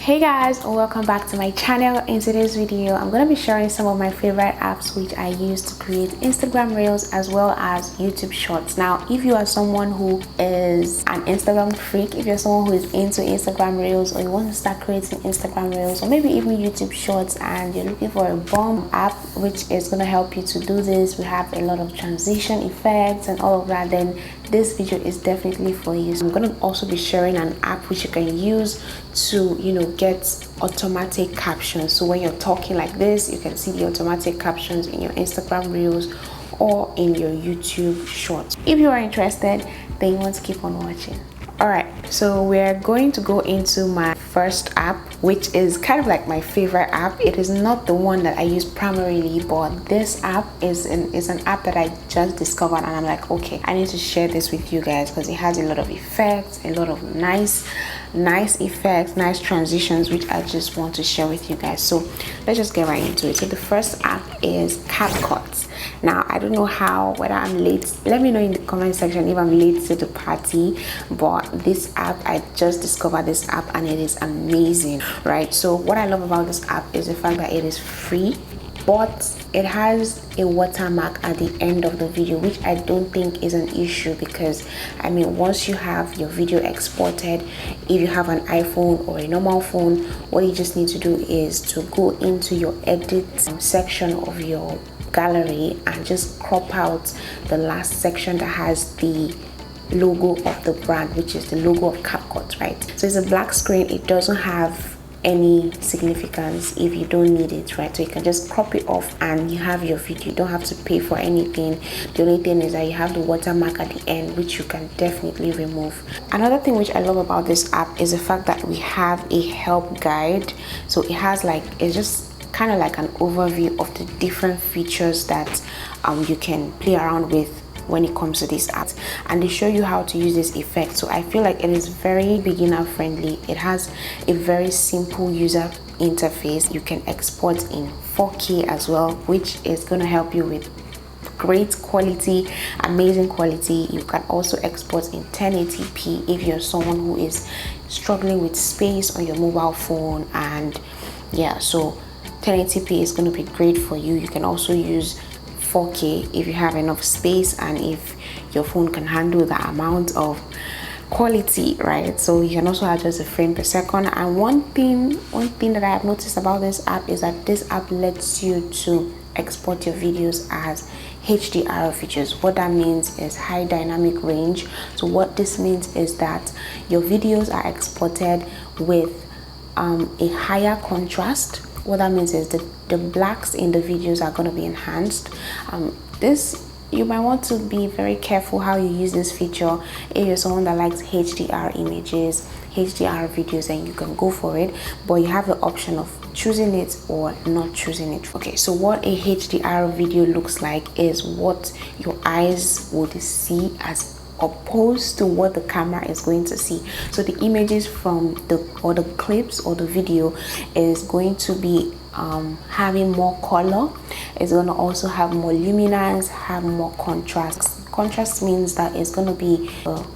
Hey guys, and welcome back to my channel. In today's video I'm going to be sharing some of my favorite apps which I use to create Instagram reels as well as YouTube shorts. Now if you are someone who is an Instagram freak, if you're someone who is into Instagram reels, or you want to start creating Instagram reels or maybe even YouTube shorts, and you're looking for a bomb app which is going to help you to do this, we have a lot of transition effects and all of that, then this video is definitely for you. So I'm going to also be sharing an app which you can use to get automatic captions. So when you're talking like this, you can see the automatic captions in your Instagram reels or in your YouTube shorts. If you are interested, then you want to keep on watching. All right, so we're going to go into my first app, which is kind of like my favorite app. It is not the one that I use primarily, but this app is an app that I just discovered, and I'm like, okay, I need to share this with you guys because it has a lot of effects, a lot of nice effects, nice transitions, which I just want to share with you guys. So let's just get right into it. So the first app is CapCut. Now I don't know whether I'm late. Let me know in the comment section if I'm late to the party, but this app, I just discovered this app and it is amazing, right? So what I love about this app is the fact that it is free, but it has a watermark at the end of the video, which I don't think is an issue, because I mean, once you have your video exported, if you have an iPhone or a normal phone, what you just need to do is to go into your edit section of your gallery and just crop out the last section that has the logo of the brand, which is the logo of CapCut, right? So it's a black screen. It doesn't have any significance if you don't need it, right? So you can just crop it off and you have your video. You don't have to pay for anything. The only thing is that you have the watermark at the end, which you can definitely remove. Another thing which I love about this app is the fact that we have a help guide. So it has it's just kind of like an overview of the different features that you can play around with when it comes to this app, and they show you how to use this effect. So I feel like it is very beginner friendly. It has a very simple user interface. You can export in 4K as well, which is going to help you with great quality, amazing quality. You can also export in 1080p if you're someone who is struggling with space on your mobile phone. And yeah, so 1080p is going to be great for you. You can also use 4K if you have enough space and if your phone can handle the amount of quality, right? So you can also adjust the frame per second. And one thing that I have noticed about this app is that this app lets you to export your videos as HDR features. What that means is high dynamic range. So what this means is that your videos are exported with a higher contrast. What that means is that the blacks in the videos are going to be enhanced. You might want to be very careful how you use this feature. If you're someone that likes HDR images, HDR videos, then you can go for it, but you have the option of choosing it or not choosing it. Okay, so what a HDR video looks like is what your eyes would see as opposed to what the camera is going to see. So the images from the clips or the video is going to be having more color. It's going to also have more luminance, have more contrast. Contrast means that it's going to be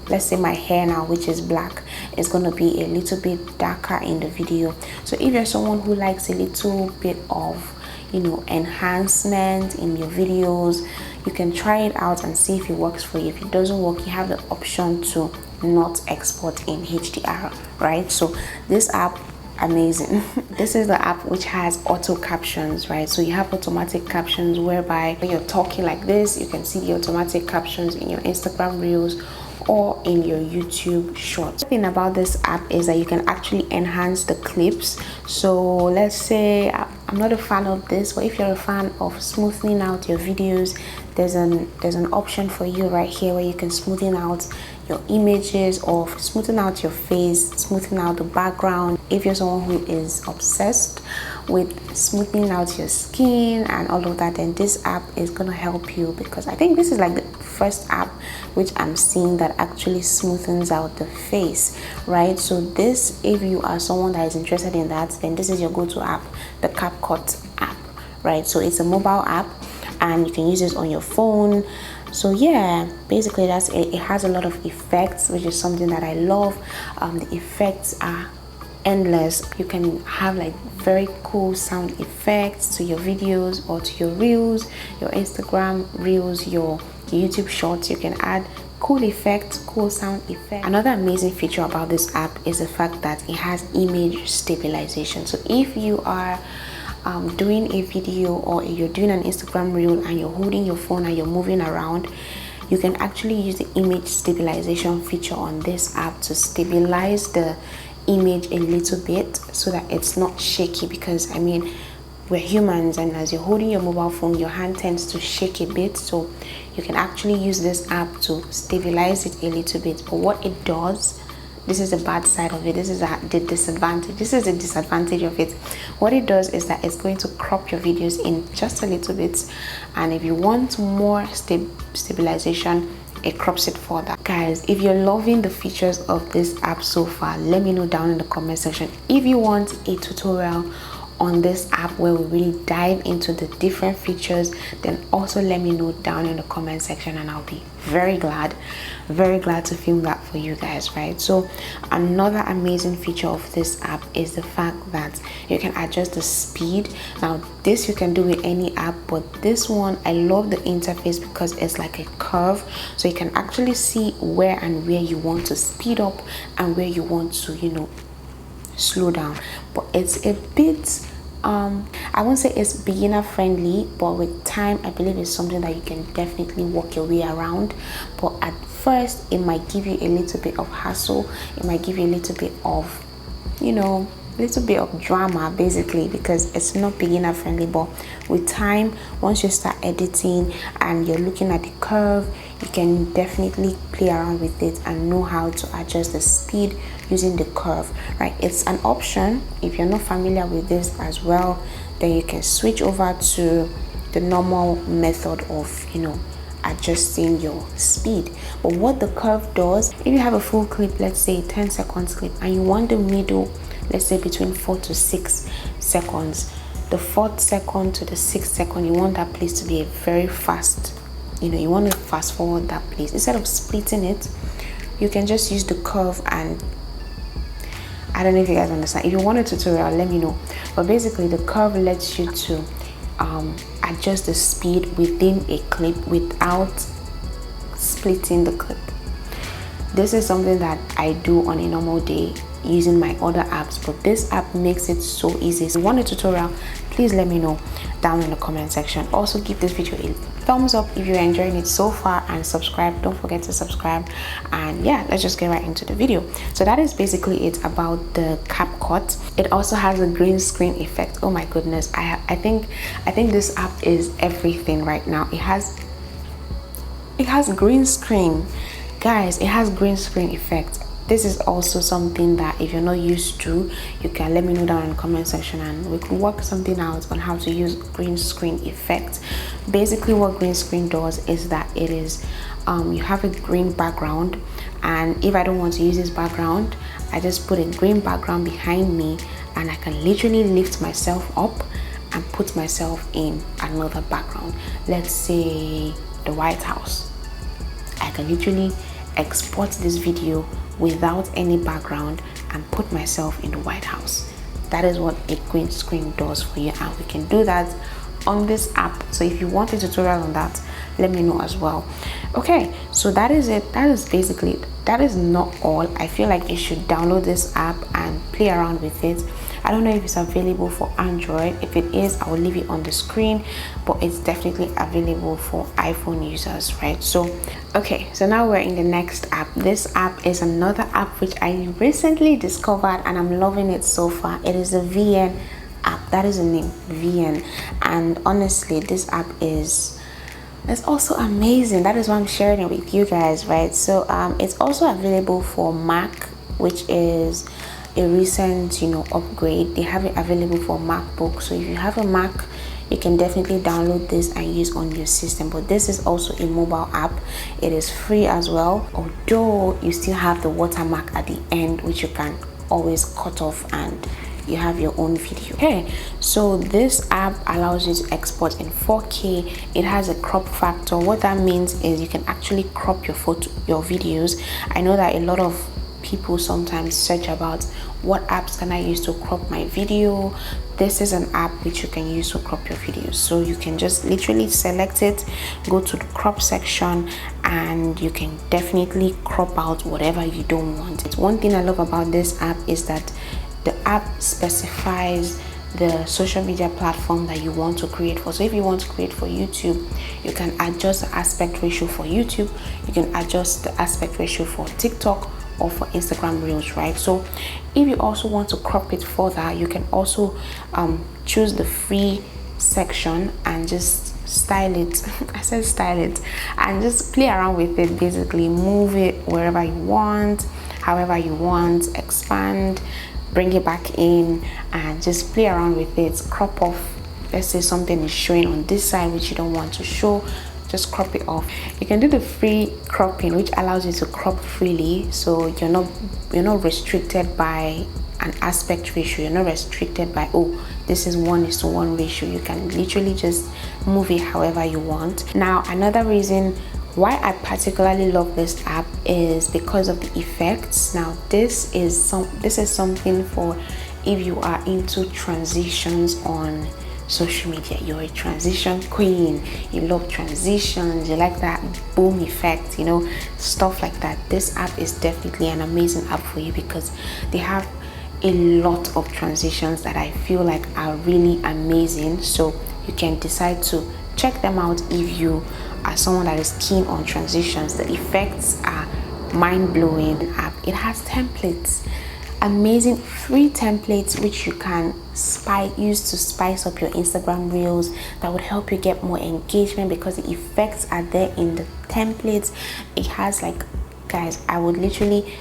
let's say my hair now, which is black, is going to be a little bit darker in the video. So if you're someone who likes a little bit of enhancement in your videos, you can try it out and see if it works for you. If it doesn't work, you have the option to not export in HDR, right? So this app, amazing. This is the app which has auto captions, right? So you have automatic captions whereby when you're talking like this, you can see the automatic captions in your Instagram reels or in your YouTube shorts. The thing about this app is that you can actually enhance the clips. So let's say I'm not a fan of this, but if you're a fan of smoothing out your videos, there's an option for you right here where you can smoothen out your images or smoothing out your face, smoothing out the background. If you're someone who is obsessed with smoothing out your skin and all of that, then this app is going to help you, because I think this is like the first app which I'm seeing that actually smoothens out the face, right? So this, if you are someone that is interested in that, then this is your go-to app, the CapCut app, right? So it's a mobile app and you can use this on your phone. So yeah, basically that's it. It has a lot of effects, which is something that I love. The effects are endless. You can have like very cool sound effects to your videos or to your reels, your Instagram reels, your YouTube shorts. You can add cool effects, cool sound effects. Another amazing feature about this app is the fact that it has image stabilization. So if you are doing a video, or you're doing an Instagram reel and you're holding your phone and you're moving around, you can actually use the image stabilization feature on this app to stabilize the image a little bit so that it's not shaky, because I mean, we're humans, and as you're holding your mobile phone, your hand tends to shake a bit. So you can actually use this app to stabilize it a little bit. But what it does, this is the bad side of it, this is the disadvantage, this is the disadvantage of it. What it does is that it's going to crop your videos in just a little bit, and if you want more stabilization, it crops it further. Guys, if you're loving the features of this app so far, let me know down in the comment section. If you want a tutorial on this app where we really dive into the different features, then also let me know down in the comment section, and I'll be very glad to film that for you guys, right? So another amazing feature of this app is the fact that you can adjust the speed. Now this you can do with any app, but this one, I love the interface because it's like a curve, so you can actually see where you want to speed up and where you want to, you know, slow down. But it's a bit I won't say it's beginner friendly, but with time I believe it's something that you can definitely work your way around. But at first it might give you a little bit of hassle, it might give you a little bit of, you know, a little bit of drama basically, because it's not beginner friendly. But with time, once you start editing and you're looking at the curve, you can definitely play around with it and know how to adjust the speed using the curve, right? It's an option. If you're not familiar with this as well, then you can switch over to the normal method of, you know, adjusting your speed. But what the curve does, if you have a full clip, let's say 10 seconds clip, and you want the middle, let's say between 4 to 6 seconds, the 4th second to the 6th second, you want that place to be a very fast, you know, you want to fast forward that place. Instead of splitting it, you can just use the curve. And I don't know if you guys understand. If you want a tutorial, let me know. But basically the curve lets you to adjust the speed within a clip without splitting the clip. This is something that I do on a normal day using my other apps, but this app makes it so easy. So if you want a tutorial, please let me know down in the comment section. Also give this video a thumbs up if you're enjoying it so far, and subscribe. Don't forget to subscribe. And yeah, let's just get right into the video. So that is basically it about the CapCut. It also has a green screen effect. Oh my goodness, I think this app is everything right now. It has green screen, guys. It has green screen effect. This is also something that if you're not used to, you can let me know down in the comment section, and we could work something out on how to use green screen effect. Basically what green screen does is that it is you have a green background, and if I don't want to use this background, I just put a green background behind me, and I can literally lift myself up and put myself in another background. Let's say the White House. I can literally export this video without any background and put myself in the White House. That is what a green screen does for you, and we can do that on this app. So if you want a tutorial on that, let me know as well. Okay, so that is it. That is basically it. That is not all. I feel like you should download this app and play around with it. I don't know if it's available for Android. If it is, I will leave it on the screen, but it's definitely available for iPhone users, right? So okay, so now we're in the next app. This app is another app which I recently discovered, and I'm loving it so far. It is a VN app. That is the name, VN. And honestly, this app is also amazing. That is why I'm sharing it with you guys, right? So it's also available for Mac, which is a recent, you know, upgrade. They have it available for MacBook. So if you have a Mac, you can definitely download this and use on your system. But this is also a mobile app. It is free as well, although you still have the watermark at the end, which you can always cut off and you have your own video. Okay, so this app allows you to export in 4K. It has a crop factor. What that means is you can actually crop your videos. I know that a lot of people sometimes search about what apps can I use to crop my video. This is an app which you can use to crop your videos. So you can just literally select it, go to the crop section, and you can definitely crop out whatever you don't want. One thing I love about this app is that the app specifies the social media platform that you want to create for. So if you want to create for YouTube, you can adjust the aspect ratio for YouTube, you can adjust the aspect ratio for TikTok or for Instagram Reels, right? So if you also want to crop it further, you can also choose the free section and just style it. I said style it, and just play around with it. Basically move it wherever you want, however you want, expand, bring it back in, and just play around with it. Crop off, let's say something is showing on this side which you don't want to show, just crop it off. You can do the free cropping, which allows you to crop freely, so you're not restricted by an aspect ratio. You're not restricted by, oh, this is 1:1 ratio. You can literally just move it however you want. Now, another reason why I particularly love this app is because of the effects. Now, this is something for if you are into transitions on social media. You're a transition queen, you love transitions, you like that boom effect, you know, stuff like that. This app is definitely an amazing app for you because they have a lot of transitions that I feel like are really amazing. So you can decide to check them out if you are someone that is keen on transitions. The effects are mind-blowing. It has templates, amazing free templates which you can use to spice up your Instagram reels that would help you get more engagement because the effects are there in the templates. It has, like, guys, I would literally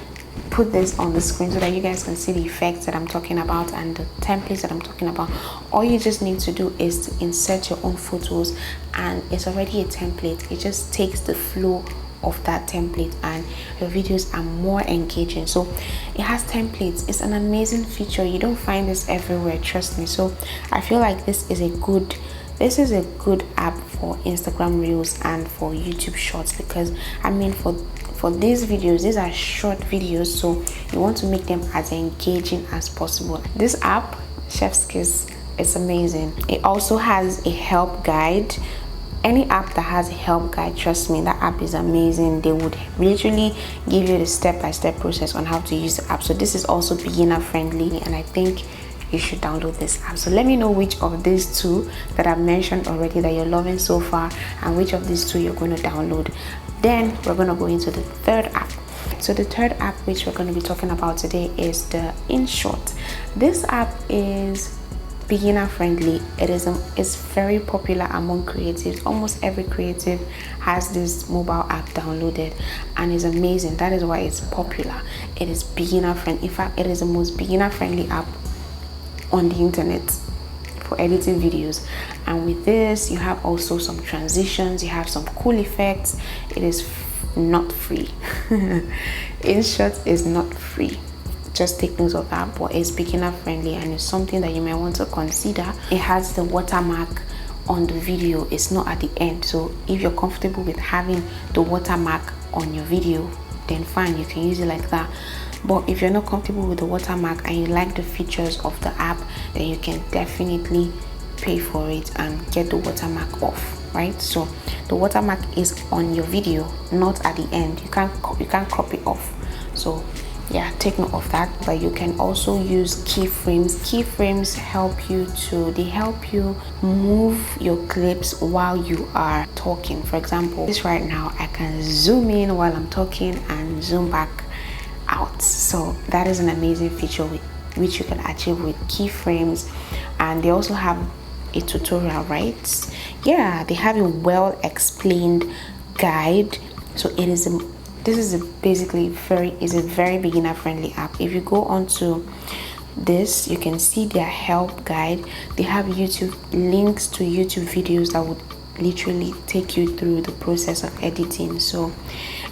put this on the screen so that you guys can see the effects that I'm talking about and the templates that I'm talking about. All you just need to do is to insert your own photos, and it's already a template. It just takes the flow of that template and your videos are more engaging. So it has templates. It's an amazing feature. You don't find this everywhere, trust me. So I feel like this is a good app for Instagram Reels and for YouTube Shorts, because I mean, for these videos, these are short videos, so you want to make them as engaging as possible. This app, Chef's Kiss, is amazing. It also has a help guide. Any app that has a help guide, trust me, that app is amazing. They would literally give you the step-by-step process on how to use the app. So this is also beginner friendly, and I think you should download this app. So let me know which of these two that I've mentioned already that you're loving so far, and which of these two you're going to download. Then we're going to go into the third app. So the third app which we're going to be talking about today is the InShot. This app is beginner friendly. It's very popular among creatives. Almost every creative has this mobile app downloaded and is amazing. That is why it's popular. It is beginner friendly. In fact, it is the most beginner friendly app on the internet for editing videos. And with this, you have also some transitions, you have some cool effects. It is not free. InShot is not free. Just take note of that, but it's beginner friendly and it's something that you may want to consider. It has the watermark on the video, it's not at the end. So if you're comfortable with having the watermark on your video, then fine, you can use it like that. But if you're not comfortable with the watermark and you like the features of the app, then you can definitely pay for it and get the watermark off, right? So the watermark is on your video, not at the end. You can't crop it off. So yeah, take note of that. But you can also use keyframes. Keyframes help you move your clips while you are talking. For example, this right now, I can zoom in while I'm talking and zoom back out. So that is an amazing feature which you can achieve with keyframes. And they also have a tutorial, right? Yeah, they have a well explained guide. So this is a very beginner friendly app. If you go onto this, you can see their help guide. They have YouTube links to YouTube videos that would literally take you through the process of editing. So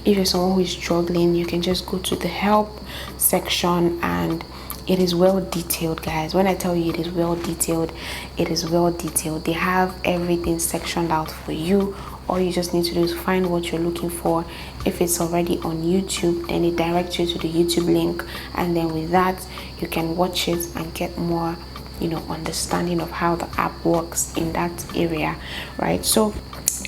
if you're someone who is struggling, you can just go to the help section, and it is well detailed, guys. When I tell you it is well detailed, it is well detailed. They have everything sectioned out for you, all you just need to do is find what you're looking for. If it's already on YouTube, then it directs you to the YouTube link, and then with that you can watch it and get more, you know, understanding of how the app works in that area, right? So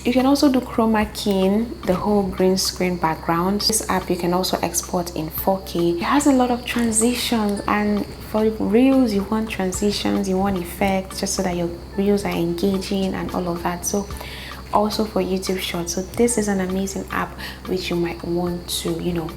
you can also do chroma keying, the whole green screen background. This app you can also export in 4K. It has a lot of transitions, and for reels you want transitions, you want effects, just so that your reels are engaging and all of that. So also for YouTube shorts. So this is an amazing app which you might want to, you know,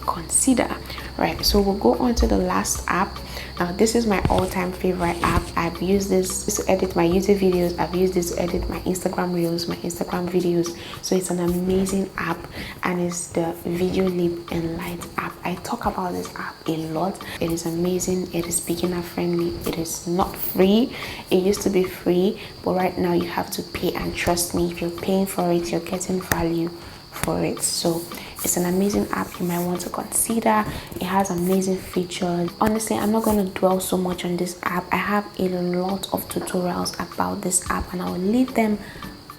consider, right? So we'll go on to the last app. Now this is my all-time favorite app. I've used this to edit my YouTube videos, I've used this to edit my Instagram reels, my Instagram videos. So it's an amazing app, and it's the Video Lip and Light app. I talk about this app a lot. It is amazing. It is beginner friendly. It is not free. It used to be free, but right now you have to pay, and trust me, if you're paying for it, you're getting value for it. So it's an amazing app you might want to consider. It has amazing features. Honestly, I'm not going to dwell so much on this app. I have a lot of tutorials about this app, and I will leave them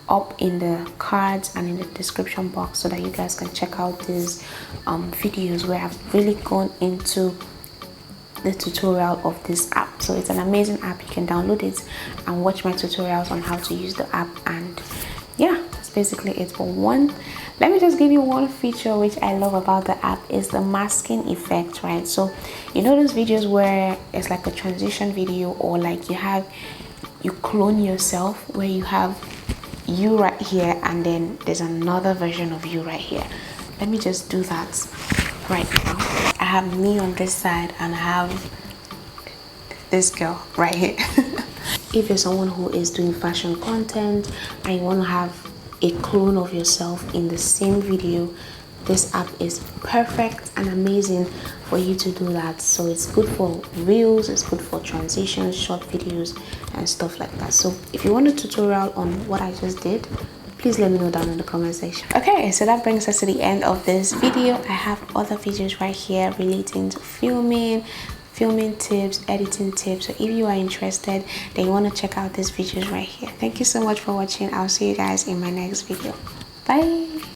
up in the cards and in the description box so that you guys can check out these videos where I've really gone into the tutorial of this app. So it's an amazing app. You can download it and watch my tutorials on how to use the app, and yeah, that's basically it. But let me just give you one feature which I love about the app is the masking effect, right? So you know those videos where it's like a transition video, or like you clone yourself, where you have you right here and then there's another version of you right here. Let me just do that right now. I have me on this side and I have this girl right here. If you're someone who is doing fashion content and you want to have a clone of yourself in the same video, this app is perfect and amazing for you to do that. So it's good for reels, it's good for transitions, short videos and stuff like that. So if you want a tutorial on what I just did, please let me know down in the comment section. Okay, so that brings us to the end of this video. I have other videos right here relating to filming tips, editing tips. So if you are interested, then you want to check out these videos right here. Thank you so much for watching. I'll see you guys in my next video. Bye.